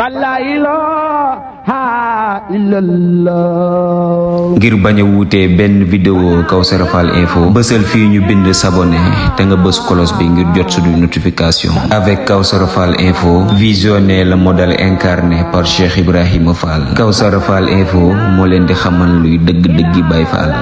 la ilaha illallah. ngir bañ a wuutee benn vidéo Kawsara Fall info bësal fii ñu bind s'abonner te nga bës cloche bi ngir jot suñu notification. Avec Kawsara Fall info, visionnez le modèle incarné par Cheikh Ibrahima Fall. Kawsara Fall info moo leen di xamal luy dëgg-dëggi Baay Fall.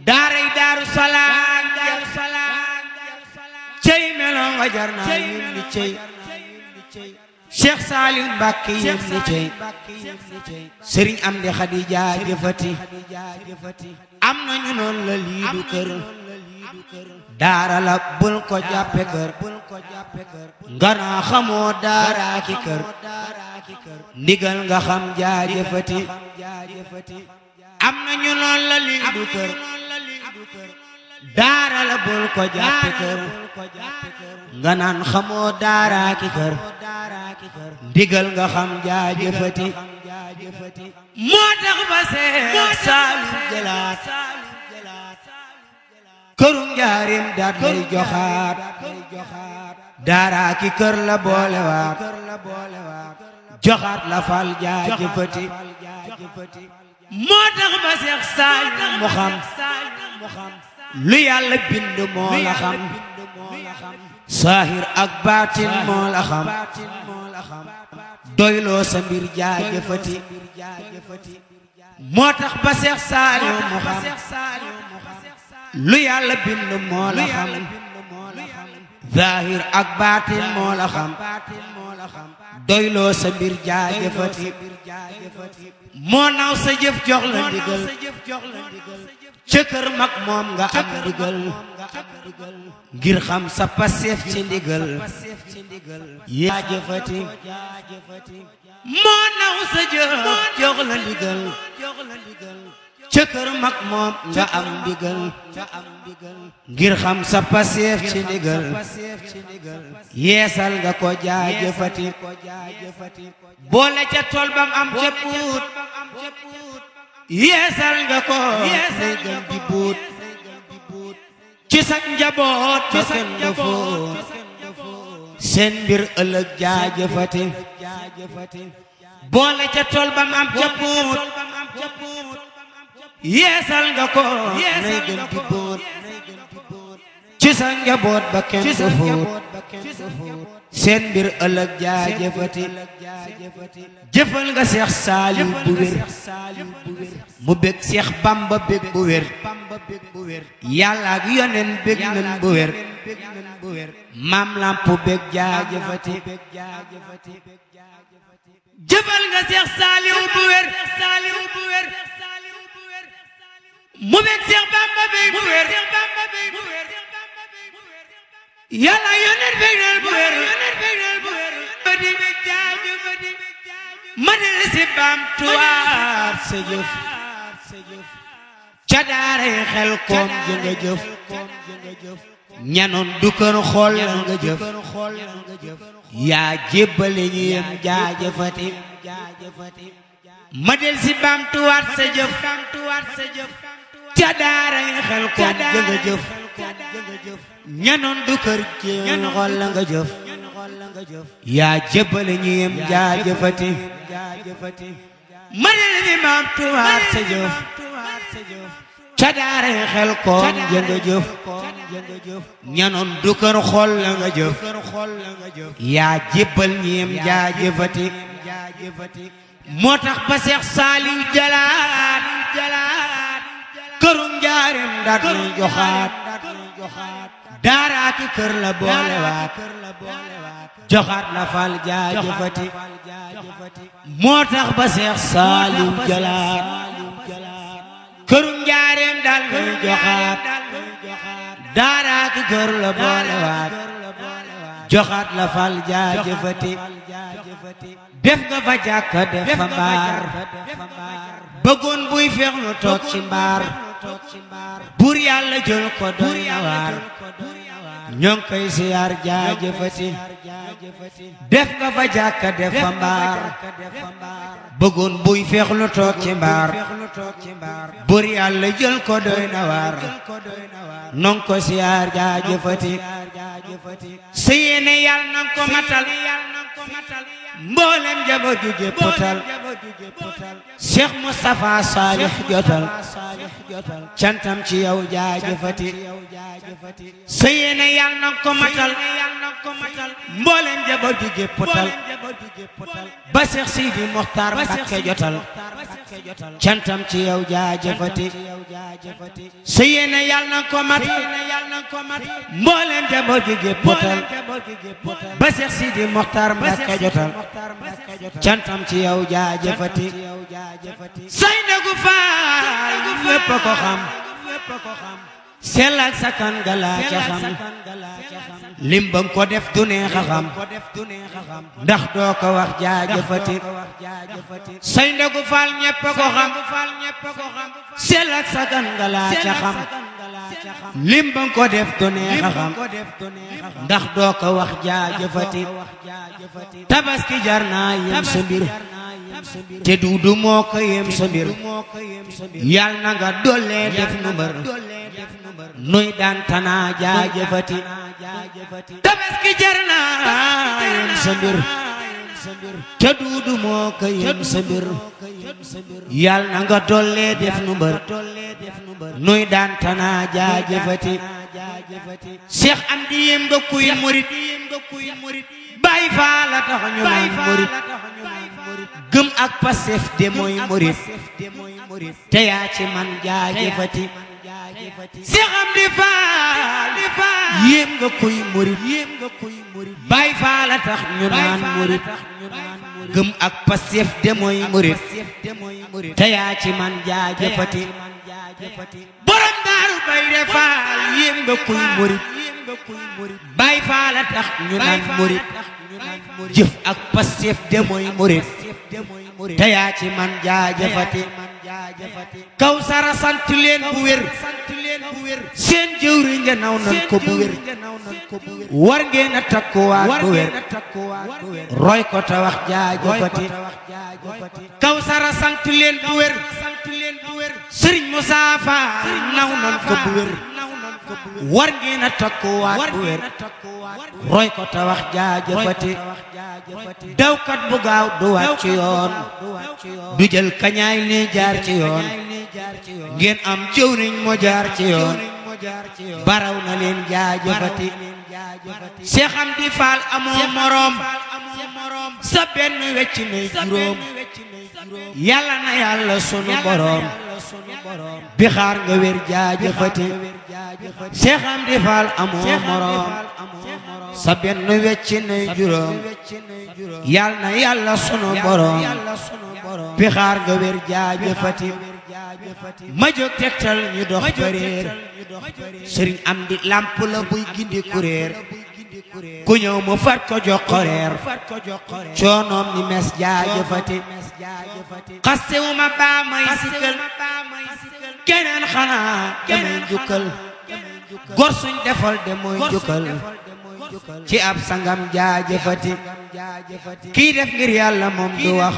daaray Daaru Salaam cey melo nga jar naa yéem ni cey Cheikh Saliou Mbacké yéem ni cey Sëriñ Amdi Xadija jëfati am nañu noon la lii du kër daara la bul ko jàppe kër nga naa xamoo daara ki kër ndigal nga xam jaajëfati am nañu noon la lii du kër daara la bul ko jàppe kër nga naan xamoo daara ki kër ndigal nga xam jaajëfati moo tax ba Seex Saliou jëlaat këru njaarim daat lay joxaat daara ki kër la boolewaat joxaat la fal jaajëfati moo tax ba Seex Saliou mu xam lu yàlla bind moo la xam saahir ak baatin moo la xam doyloo sa mbir jaajëfati moo tax ba Seex Saliou mu xam lu yàlla bind moo la xam saahir ak baatin moo la xam doyloo sa mbir jaajëfati moo naw sa jëf jox la ndigal ca kër mag moom nga am ndigal ngir xam sa passeef ci ndigal jaajëfati moo naw sa jëf jox la ndigal ca kër mag moom nga am ndigal ngir xam sa passeef ci ndigal yeesal nga ko jaajëfati boole ca tool bam am ca puut yeesal nga ko say gën di buut ci sa njaboot ba kenn du fóot seen mbir ëllëg jaajëfati boole ca tool bam am ca puut yeesal nga ko nay gën di buut ci sa njaboot ba kenn du fóot seen mbir ëllëg jaajëfati jëfal nga Seex Saliou bu wér mu bég Seex Bamba bég bu wér yàlla ak yonen bég nan bu wér maam lamp bég jaajëfati jëfal nga Seex Saliou bu wér mu bég Seex Bamba bég bu wér yàlla yonen bég nan bu wér ma del si baamtuwaat sa jëf ca daaray xel koom jënga jëf ñanoon du kër xool la nga jëf yaa jébbale ñu yem jaajëfati ma del si baamtuwaat sa jëf ca daaray xel koom jënga jëf ñanoon du kër jéem xool la nga jëf yaa jébbale ñu yem jaajëfati ma del si baamtuwaat sa jëf ca daaray xel koom jënga jëf ñanoon du kër xool la nga jëf yaa jébbal ñu yem jaajëfati moo tax ba Seex Saliou jalaat këru njaarim daat lay joxaat daara ki kër la boolewaat joxaat la fal jaajëfati moo tax ba Seex Saliou jalaat këru njaareem dal joxaat daara ki kër la boolewaat joxaat la fal jaajëfati def nga fa jàkka def fa mbaar bëggoon buy feexlu toog ci mbaar buur yàlla jël ko doy na waar ñoo ngi koy siyaar jaajëfati def nga fa jàkka def fa mbaar bëggoon buy feexlu toog ci mbaar buur yàlla jël ko doy na waar ñoo ngi ko siyaar jaajëfati sa yéene yàlla na ko matal mboolem njaboot ju jéppotal Cheikh Moustapha Salih jotal cantam ci yow jaajëfati sa yéene yàlla na ko matal mboolem njaboot ju jéppotal ba Cheikh Sidi Mokhtar Mbacké jotal cantam ci yow jaajëfati sa yéene yàlla na ko matal mboolem njaboot ju jéppotal ba Cheikh Sidi Mokhtar Mbacké jotal cantam ci yow jaajëfati say ndagu faal ñépp ko xam sellal sakan gala ca xam lim ba ko def du neex a xam ndax doo ko wax jaajëfati say ndagu faal ñépp ko xam sellal sakan gala ca xam lim ba ko def du neex a xam ndax doo ko wax jaajëfati tabaski jar naa yem sa mbir te duudu moo ko yem sa mbir yal na nga dolle def nu mbër nuy daan tanaa jaajëfati tabaski jar naa yem sa mbir te duudu moo ko yem sa mbir yal na nga dolle def nu mbër nuy daan tanaa jaajëfati Cheikh Amdi yem nga kuy murit Baay Faal la tax ñu naan murit gëm ak Pastef de mooy murit te yaa ci man jaajëfati Cheikh Amdi Faal yem nga kuy murit Baay Faal la tax ñu naan murit gëm ak Pastef de mooy murit te yaa ci man jaajëfati borom Daaru Bayre Faal yem nga kuy murit Baay Faal la tax ñu naan murit jëf ak Pastef de mooy murit te yaa ci man jaajëfati Kawsara sant leen bu wér seen jëwriñ ja naw nan ko bu wér war ngeen a takkuwaat bu wér roy ko te wax jaajëfati Kawsara sant leen bu wér Sëriñ Musaa Faal naw nan ko bu wér war ngeen a takkuwaat bu wér roy ko te wax jaajëfati dawkat bu gaaw du wàcc yoon du jël kañaay ne jaar ci yoon ngeen am jëwriñ moo jaar ci yoon baraw na leen jaajëfati Cheikh Amdi Fall amoo moroom sa benn wecc nay juróom yàlla na yàlla sunu boroom bi xaar nga wér jaajëfati Cheikh Amdi Fall amoo moroom sa benn wecc nay juróom yàlla na yàlla sunu boroom bi xaar nga wér jaajëfati ma jóg tegtal ñu dox bëreer Sëriñ Amdi lamp la buy gindi kuréer ku ñëw mu fat ko jox ko reer coonoom ni mes jaajëfati xastewu ma baa may sikkal keneen xanaa damay njukkal gor suñ defal de mooy njukkal ci ab sangam jaajëfati kii def ngir yàlla moom du wax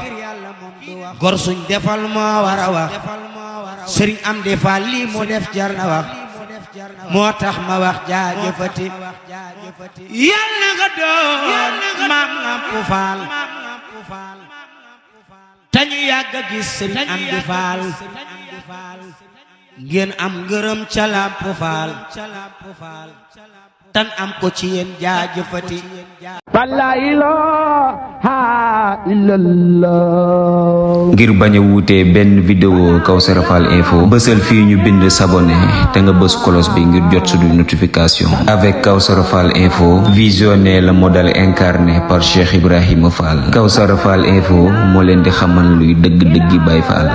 gor suñ defal moo war a wax Sëriñ Amdi Fall lii mu def jar na wax moo tax ma wax jaajëfati yàlla nga doon maam Lampu Fall tañu yàgg a gis Sëriñ Amdi Fall ngeen am ngërëm ca Lampu Fall tan am ko ci yéen jaajëfati la ilaha illallah. ngir bañ a wuute benn vidéo Kawsara Fall info bësal fii ñu bind s'abonner te nga bës cloche bi ngir jot suñu notification. Avec Kawsara Fall info, visionnez le modèle incarné par Cheikh Ibrahima Fall. Kawsara Fall info moo leen di xamal luy dëgg-dëggi Baay Fall.